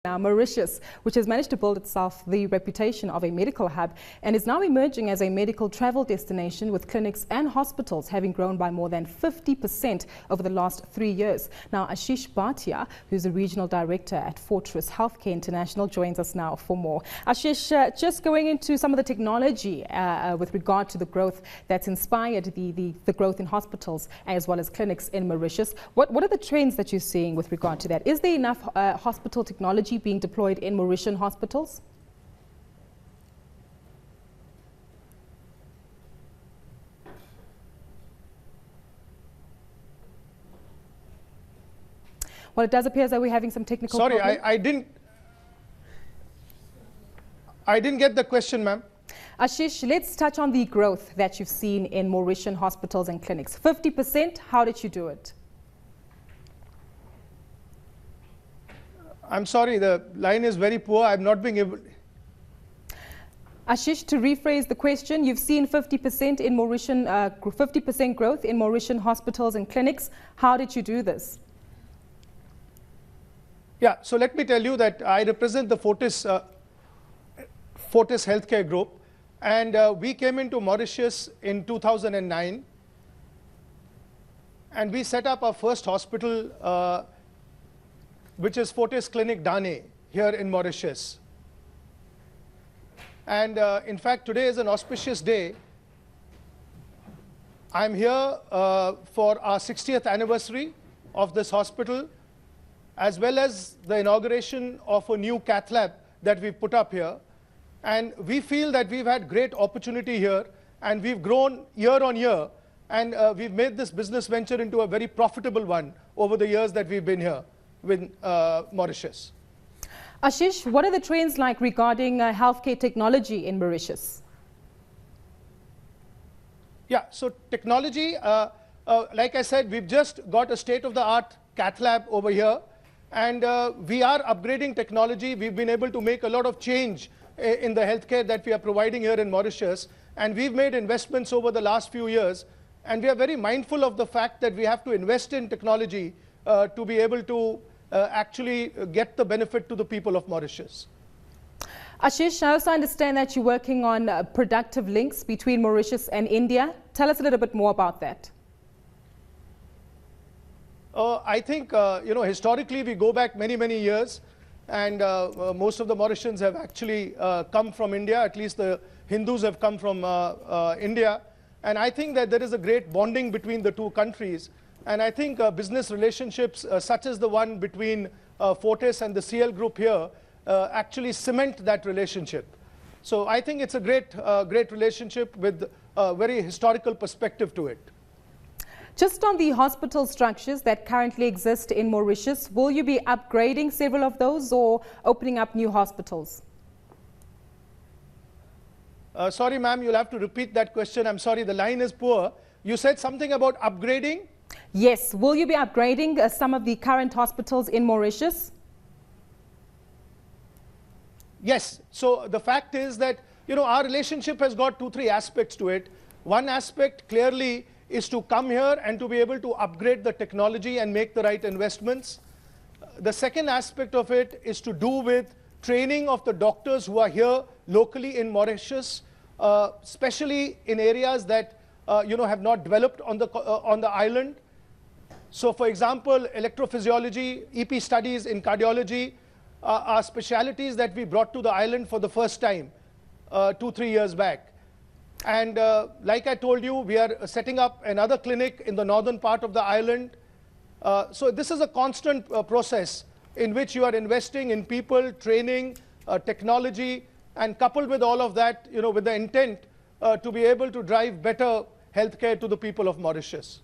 Now, Mauritius, which has managed to build itself the reputation of a medical hub and is now emerging as a medical travel destination, with clinics and hospitals having grown by more than 50% over the last 3 years. Now, Ashish Bhatia, who's the regional director at Fortress Healthcare International, joins us now for more. Ashish, just going into some of the technology with regard to the growth that's inspired the growth in hospitals as well as clinics in Mauritius. What are the trends that you're seeing with regard to that? Is there enough hospital technology being deployed in Mauritian hospitals? Well, it does appear as though we're having some technical problems. Sorry, I didn't get the question, ma'am. Ashish, let's touch on the growth that you've seen in Mauritian hospitals and clinics. 50%, how did you do it? I'm sorry, the line is very poor. I'm not being able... Ashish, to rephrase the question, you've seen 50% in Mauritian, 50% growth in Mauritian hospitals and clinics. How did you do this? Yeah, so let me tell you that I represent the Fortis Healthcare Group, and we came into Mauritius in 2009, and we set up our first hospital, which is Fortis Clinic Dane here in Mauritius. And in fact, today is an auspicious day. I'm here for our 60th anniversary of this hospital, as well as the inauguration of a new cath lab that we've put up here. And we feel that we've had great opportunity here, and we've grown year on year, and we've made this business venture into a very profitable one over the years that we've been here with Mauritius. Ashish, what are the trends like regarding healthcare technology in Mauritius? Yeah, so technology, like I said, we've just got a state-of-the-art cath lab over here, and we are upgrading technology. We've been able to make a lot of change in the healthcare that we are providing here in Mauritius, and we've made investments over the last few years, and we are very mindful of the fact that we have to invest in technology to be able to actually get the benefit to the people of Mauritius. Ashish, I also understand that you're working on productive links between Mauritius and India. Tell us a little bit more about that. I think, historically we go back many, many years, and most of the Mauritians have actually come from India. At least the Hindus have come from India. And I think that there is a great bonding between the two countries. And I think business relationships such as the one between Fortis and the CL Group here actually cement that relationship. So I think it's a great relationship with a very historical perspective to it. Just on the hospital structures that currently exist in Mauritius, will you be upgrading several of those or opening up new hospitals? Sorry, ma'am, you'll have to repeat that question. I'm sorry, the line is poor. You said something about upgrading? Yes. Will you be upgrading some of the current hospitals in Mauritius? Yes. So the fact is that, our relationship has got 2-3 aspects to it. One aspect clearly is to come here and to be able to upgrade the technology and make the right investments. The second aspect of it is to do with training of the doctors who are here locally in Mauritius, especially in areas that have not developed on the island. So, for example, electrophysiology, EP studies in cardiology are specialities that we brought to the island for the first time 2-3 years back. And like I told you, we are setting up another clinic in the northern part of the island. So this is a constant process in which you are investing in people, training, technology, and coupled with all of that, with the intent to be able to drive better healthcare to the people of Mauritius.